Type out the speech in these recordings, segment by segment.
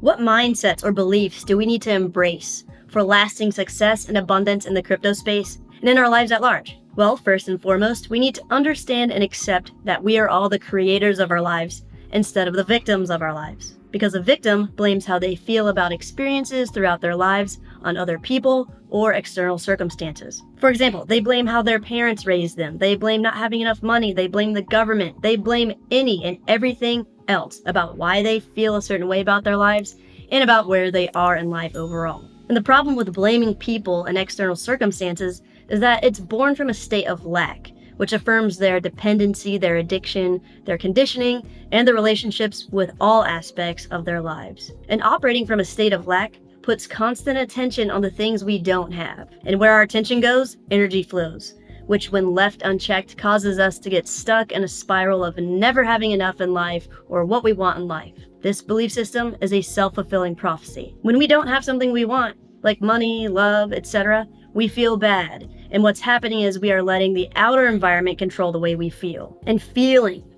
What mindsets or beliefs do we need to embrace for lasting success and abundance in the crypto space and in our lives at large? Well, first and foremost, we need to understand and accept that we are all the creators of our lives instead of the victims of our lives. Because a victim blames how they feel about experiences throughout their lives on other people or external circumstances. For example, they blame how their parents raised them. They blame not having enough money. They blame the government. They blame any and everything else about why they feel a certain way about their lives and about where they are in life overall. And the problem with blaming people and external circumstances is that it's born from a state of lack, which affirms their dependency, their addiction, their conditioning, and the relationships with all aspects of their lives. And operating from a state of lack puts constant attention on the things we don't have. And where our attention goes, energy flows, which when left unchecked causes us to get stuck in a spiral of never having enough in life or what we want in life. This belief system is a self-fulfilling prophecy. When we don't have something we want, like money, love, etc., we feel bad. And what's happening is we are letting the outer environment control the way we feel. And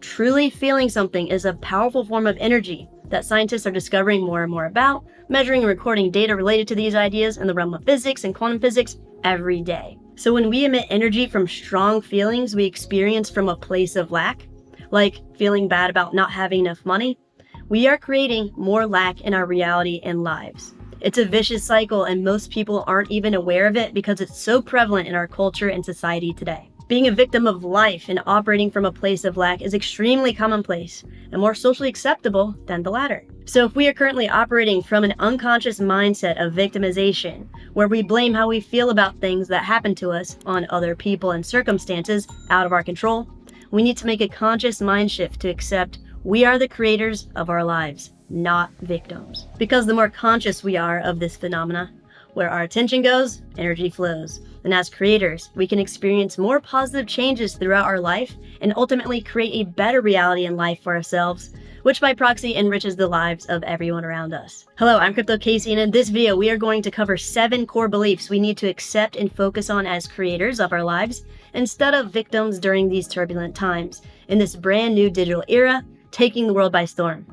truly feeling something is a powerful form of energy that scientists are discovering more and more about, measuring and recording data related to these ideas in the realm of physics and quantum physics every day. So when we emit energy from strong feelings we experience from a place of lack, like feeling bad about not having enough money, we are creating more lack in our reality and lives. It's a vicious cycle, and most people aren't even aware of it because it's so prevalent in our culture and society today. Being a victim of life and operating from a place of lack is extremely commonplace and more socially acceptable than the latter. So if we are currently operating from an unconscious mindset of victimization, where we blame how we feel about things that happen to us on other people and circumstances out of our control, we need to make a conscious mind shift to accept we are the creators of our lives, not victims. Because the more conscious we are of this phenomena, where our attention goes, energy flows. And as creators, we can experience more positive changes throughout our life and ultimately create a better reality in life for ourselves, which by proxy enriches the lives of everyone around us. Hello, I'm Crypto Casey, and in this video, we are going to cover 7 core beliefs we need to accept and focus on as creators of our lives instead of victims during these turbulent times in this brand new digital era taking the world by storm.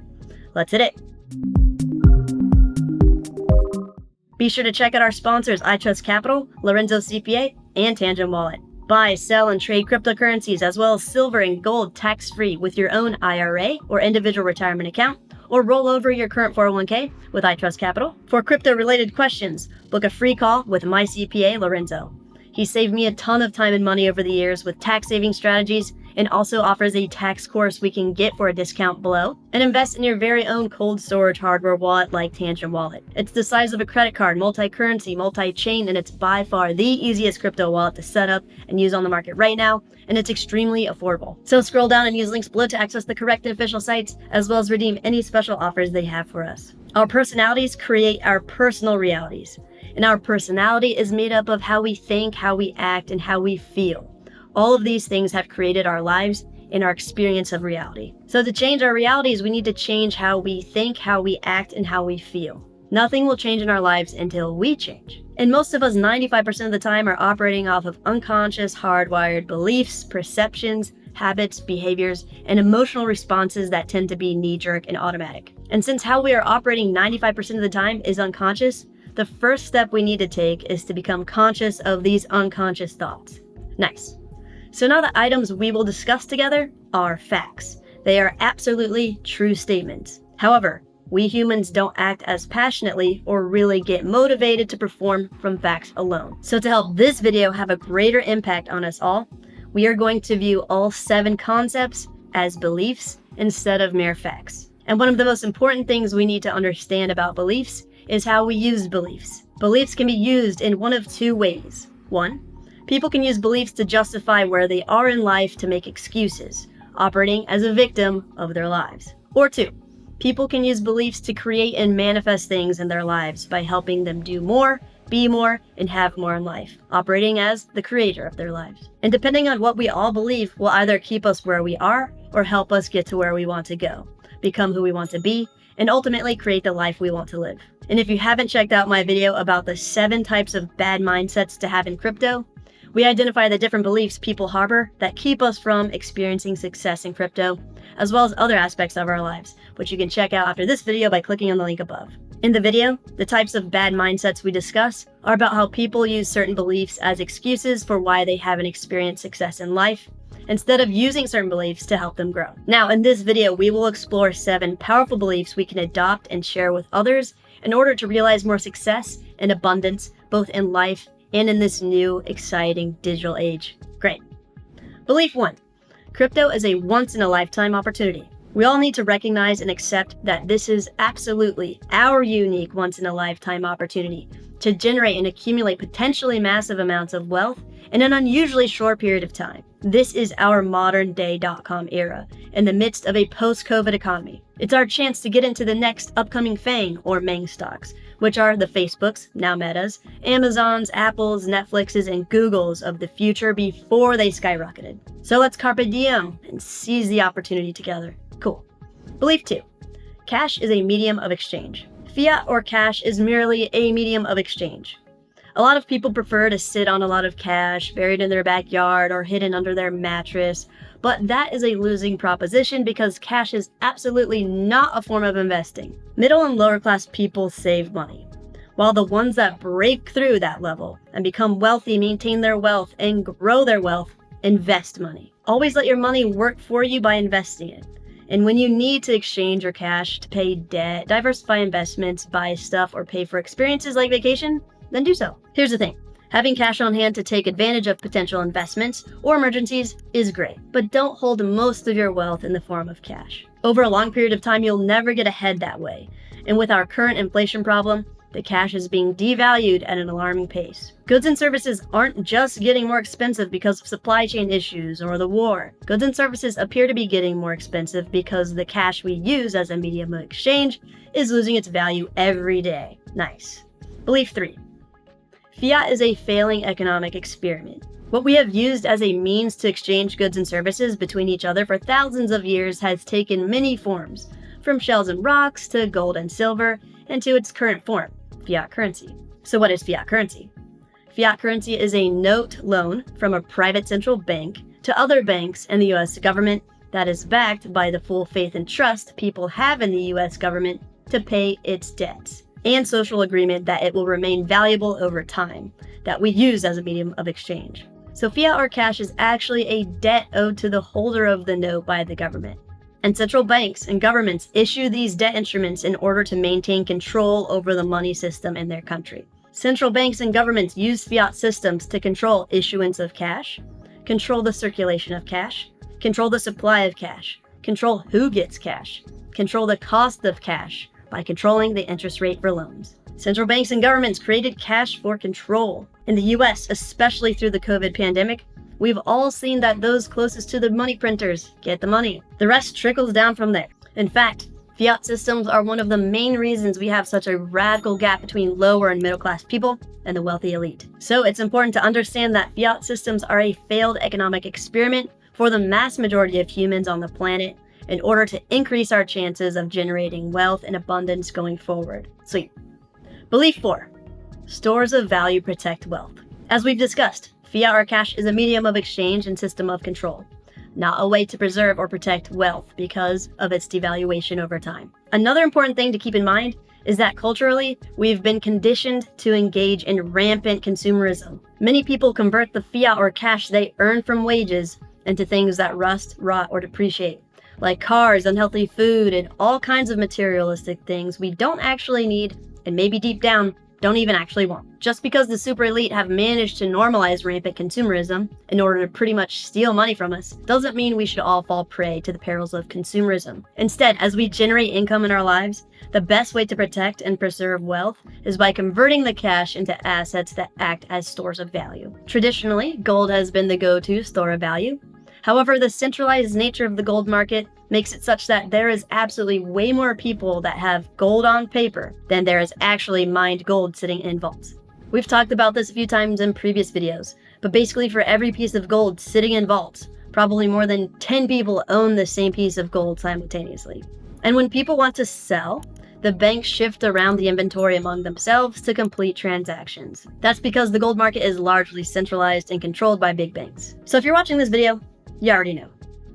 Let's hit it. Be sure to check out our sponsors, itrustcapital, Lorenzo CPA, and Tangem Wallet. Buy, sell, and trade cryptocurrencies as well as silver and gold tax-free with your own IRA or individual retirement account, or roll over your current 401k with itrustcapital. For crypto-related questions, book a free call with my CPA, Lorenzo. He saved me a ton of time and money over the years with tax-saving strategies and also offers a tax course we can get for a discount below, and invest in your very own cold storage hardware wallet like Tangem Wallet. It's the size of a credit card, multi-currency, multi-chain, and it's by far the easiest crypto wallet to set up and use on the market right now, and it's extremely affordable. So scroll down and use links below to access the correct and official sites, as well as redeem any special offers they have for us. Our personalities create our personal realities, and our personality is made up of how we think, how we act, and how we feel. All of these things have created our lives and our experience of reality. So to change our realities, we need to change how we think, how we act, and how we feel. Nothing will change in our lives until we change. And most of us, 95% of the time, are operating off of unconscious, hardwired beliefs, perceptions, habits, behaviors, and emotional responses that tend to be knee-jerk and automatic. And since how we are operating 95% of the time is unconscious, the first step we need to take is to become conscious of these unconscious thoughts. Nice. So now the items we will discuss together are facts. They are absolutely true statements. However, we humans don't act as passionately or really get motivated to perform from facts alone. So to help this video have a greater impact on us all, we are going to view all 7 concepts as beliefs instead of mere facts. And one of the most important things we need to understand about beliefs is how we use beliefs. Beliefs can be used in one of 2 ways. 1, people can use beliefs to justify where they are in life to make excuses, operating as a victim of their lives. Or 2, people can use beliefs to create and manifest things in their lives by helping them do more, be more, and have more in life, operating as the creator of their lives. And depending on what we all believe will either keep us where we are or help us get to where we want to go, become who we want to be, and ultimately create the life we want to live. And if you haven't checked out my video about the 7 types of bad mindsets to have in crypto, We identify the different beliefs people harbor that keep us from experiencing success in crypto, as well as other aspects of our lives, which you can check out after this video by clicking on the link above. In the video, the types of bad mindsets we discuss are about how people use certain beliefs as excuses for why they haven't experienced success in life, instead of using certain beliefs to help them grow. Now, in this video, we will explore 7 powerful beliefs we can adopt and share with others in order to realize more success and abundance, both in life and in this new, exciting digital age. Great. Belief 1. Crypto is a once-in-a-lifetime opportunity. We all need to recognize and accept that this is absolutely our unique once-in-a-lifetime opportunity to generate and accumulate potentially massive amounts of wealth in an unusually short period of time. This is our modern-day .com era in the midst of a post-COVID economy. It's our chance to get into the next upcoming FANG or MENG stocks, which are the Facebooks, now Metas, Amazons, Apples, Netflixes, and Googles of the future before they skyrocketed. So let's carpe diem and seize the opportunity together. Cool. Belief 2. Cash is a medium of exchange. Fiat or cash is merely a medium of exchange. A lot of people prefer to sit on a lot of cash buried in their backyard or hidden under their mattress, but that is a losing proposition because cash is absolutely not a form of investing. Middle and lower class people save money, while the ones that break through that level and become wealthy maintain their wealth and grow their wealth, invest money. Always let your money work for you by investing it. And when you need to exchange your cash to pay debt, diversify investments, buy stuff, or pay for experiences like vacation, then do so. Here's the thing. Having cash on hand to take advantage of potential investments or emergencies is great, but don't hold most of your wealth in the form of cash. Over a long period of time, you'll never get ahead that way. And with our current inflation problem, the cash is being devalued at an alarming pace. Goods and services aren't just getting more expensive because of supply chain issues or the war. Goods and services appear to be getting more expensive because the cash we use as a medium of exchange is losing its value every day. Nice. Belief 3. Fiat is a failing economic experiment. What we have used as a means to exchange goods and services between each other for thousands of years has taken many forms, from shells and rocks to gold and silver, and to its current form, fiat currency. So what is fiat currency? Fiat currency is a note loan from a private central bank to other banks and the US government that is backed by the full faith and trust people have in the US government to pay its debts, and social agreement that it will remain valuable over time, that we use as a medium of exchange. So fiat or cash is actually a debt owed to the holder of the note by the government. And central banks and governments issue these debt instruments in order to maintain control over the money system in their country. Central banks and governments use fiat systems to control issuance of cash, control the circulation of cash, control the supply of cash, control who gets cash, control the cost of cash by controlling the interest rate for loans. Central banks and governments created cash for control. In the US, especially through the COVID pandemic, we've all seen that those closest to the money printers get the money. The rest trickles down from there. In fact, fiat systems are one of the main reasons we have such a radical gap between lower and middle class people and the wealthy elite. So it's important to understand that fiat systems are a failed economic experiment for the mass majority of humans on the planet in order to increase our chances of generating wealth and abundance going forward. Sweet. Belief 4. Stores of value protect wealth. As we've discussed, fiat or cash is a medium of exchange and system of control, not a way to preserve or protect wealth because of its devaluation over time. Another important thing to keep in mind is that culturally, we've been conditioned to engage in rampant consumerism. Many people convert the fiat or cash they earn from wages into things that rust, rot, or depreciate, like cars, unhealthy food, and all kinds of materialistic things we don't actually need and maybe deep down don't even actually want. Just because the super elite have managed to normalize rampant consumerism in order to pretty much steal money from us doesn't mean we should all fall prey to the perils of consumerism. Instead, as we generate income in our lives, the best way to protect and preserve wealth is by converting the cash into assets that act as stores of value. Traditionally, gold has been the go-to store of value. However, the centralized nature of the gold market makes it such that there is absolutely way more people that have gold on paper than there is actually mined gold sitting in vaults. We've talked about this a few times in previous videos, but basically for every piece of gold sitting in vaults, probably more than 10 people own the same piece of gold simultaneously. And when people want to sell, the banks shift around the inventory among themselves to complete transactions. That's because the gold market is largely centralized and controlled by big banks. So if you're watching this video, you already know.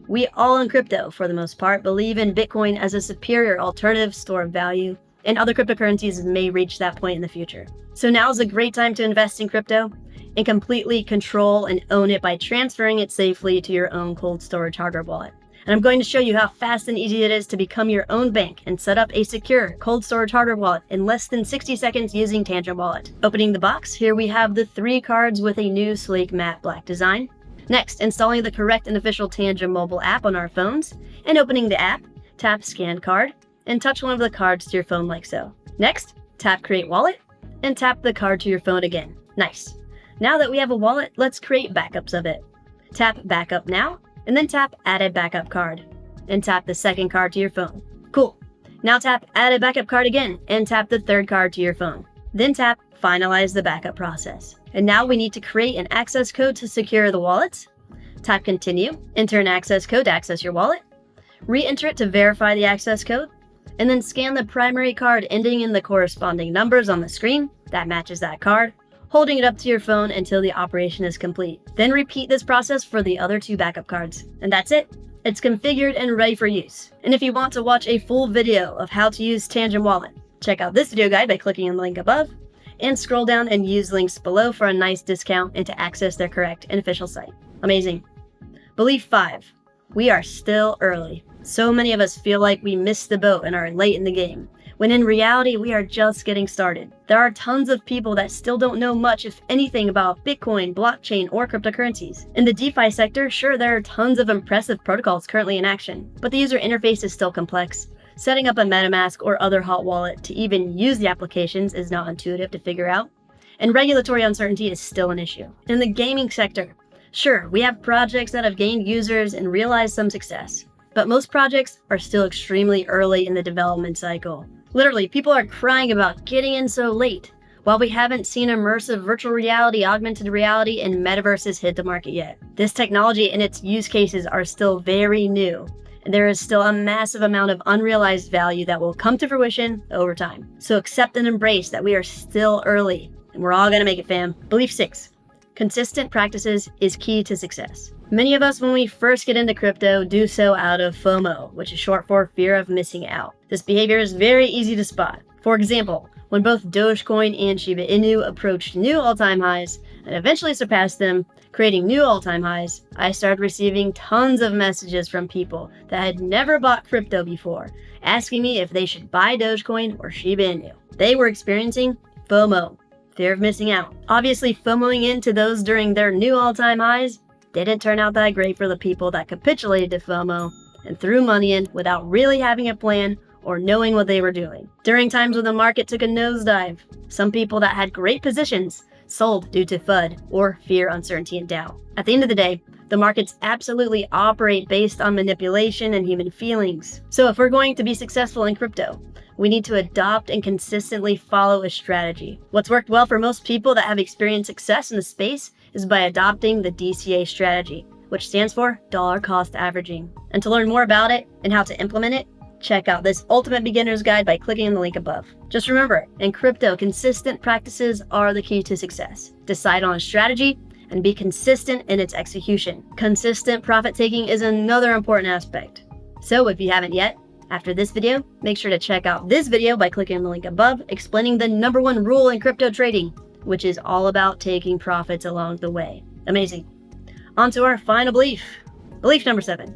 We all in crypto, for the most part, believe in Bitcoin as a superior alternative store of value, and other cryptocurrencies may reach that point in the future. So now is a great time to invest in crypto and completely control and own it by transferring it safely to your own cold storage hardware wallet. And I'm going to show you how fast and easy it is to become your own bank and set up a secure cold storage hardware wallet in less than 60 seconds using Tangem Wallet. Opening the box, here we have the 3 cards with a new sleek matte black design. Next, installing the correct and official Tangem mobile app on our phones, and opening the app, tap Scan Card, and touch one of the cards to your phone like so. Next, tap Create Wallet, and tap the card to your phone again. Nice. Now that we have a wallet, let's create backups of it. Tap Backup Now, and then tap Add a Backup Card, and tap the second card to your phone. Cool. Now tap Add a Backup Card again, and tap the third card to your phone. Then tap Finalize the backup process. And now we need to create an access code to secure the wallets. Tap Continue, enter an access code to access your wallet, re-enter it to verify the access code, and then scan the primary card ending in the corresponding numbers on the screen that matches that card, holding it up to your phone until the operation is complete. Then repeat this process for the other 2 backup cards. And that's it. It's configured and ready for use. And if you want to watch a full video of how to use Tangem Wallet, check out this video guide by clicking on the link above, and scroll down and use links below for a nice discount and to access their correct and official site. Amazing. Belief 5. We are still early. So many of us feel like we missed the boat and are late in the game, when in reality we are just getting started. There are tons of people that still don't know much, if anything, about Bitcoin, blockchain, or cryptocurrencies. In the DeFi sector, sure, there are tons of impressive protocols currently in action, but the user interface is still complex. Setting up a MetaMask or other hot wallet to even use the applications is not intuitive to figure out, and regulatory uncertainty is still an issue. In the gaming sector, sure, we have projects that have gained users and realized some success, but most projects are still extremely early in the development cycle. Literally, people are crying about getting in so late, while we haven't seen immersive virtual reality, augmented reality, and metaverses hit the market yet. This technology and its use cases are still very new, and there is still a massive amount of unrealized value that will come to fruition over time. So accept and embrace that we are still early, and we're all gonna make it, fam. Belief 6. Consistent practices is key to success. Many of us, when we first get into crypto, do so out of FOMO, which is short for fear of missing out. This behavior is very easy to spot. For example, when both Dogecoin and Shiba Inu approached new all-time highs and eventually surpassed them, creating new all-time highs, I started receiving tons of messages from people that had never bought crypto before, asking me if they should buy Dogecoin or Shiba Inu. They were experiencing FOMO, fear of missing out. Obviously, FOMOing into those during their new all-time highs didn't turn out that great for the people that capitulated to FOMO and threw money in without really having a plan or knowing what they were doing. During times when the market took a nosedive, some people that had great positions sold due to FUD, or fear, uncertainty, and doubt. At the end of the day, the markets absolutely operate based on manipulation and human feelings. So if we're going to be successful in crypto, we need to adopt and consistently follow a strategy. What's worked well for most people that have experienced success in the space is by adopting the DCA strategy, which stands for dollar cost averaging. And to learn more about it and how to implement it, check out this ultimate beginner's guide by clicking on the link above. Just remember, in crypto, consistent practices are the key to success. Decide on a strategy and be consistent in its execution. Consistent profit taking is another important aspect. So if you haven't yet, after this video, make sure to check out this video by clicking on the link above, explaining the #1 rule in crypto trading, which is all about taking profits along the way. Amazing. On to our final belief. Belief number 7.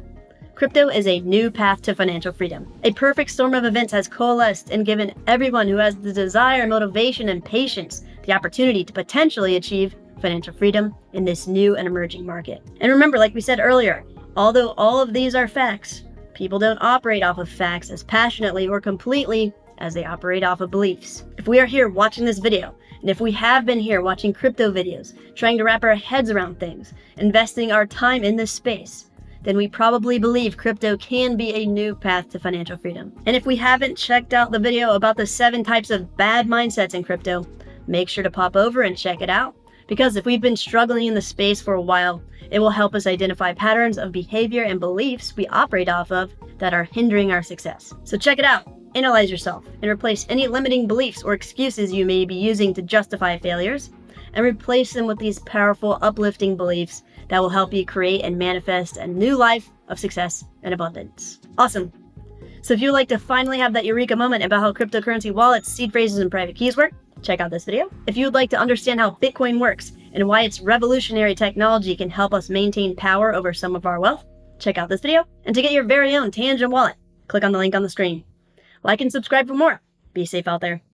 Crypto is a new path to financial freedom. A perfect storm of events has coalesced and given everyone who has the desire, motivation, and patience the opportunity to potentially achieve financial freedom in this new and emerging market. And remember, like we said earlier, although all of these are facts, people don't operate off of facts as passionately or completely as they operate off of beliefs. If we are here watching this video, and if we have been here watching crypto videos, trying to wrap our heads around things, investing our time in this space, then we probably believe crypto can be a new path to financial freedom. And if we haven't checked out the video about the 7 types of bad mindsets in crypto, make sure to pop over and check it out, because if we've been struggling in the space for a while, it will help us identify patterns of behavior and beliefs we operate off of that are hindering our success. So check it out. Analyze yourself and replace any limiting beliefs or excuses you may be using to justify failures, and replace them with these powerful, uplifting beliefs that will help you create and manifest a new life of success and abundance. Awesome. So if you'd like to finally have that eureka moment about how cryptocurrency wallets, seed phrases, and private keys work, check out this video. If you would like to understand how Bitcoin works and why its revolutionary technology can help us maintain power over some of our wealth, check out this video. And to get your very own Tangem wallet, click on the link on the screen. Like and subscribe for more. Be safe out there.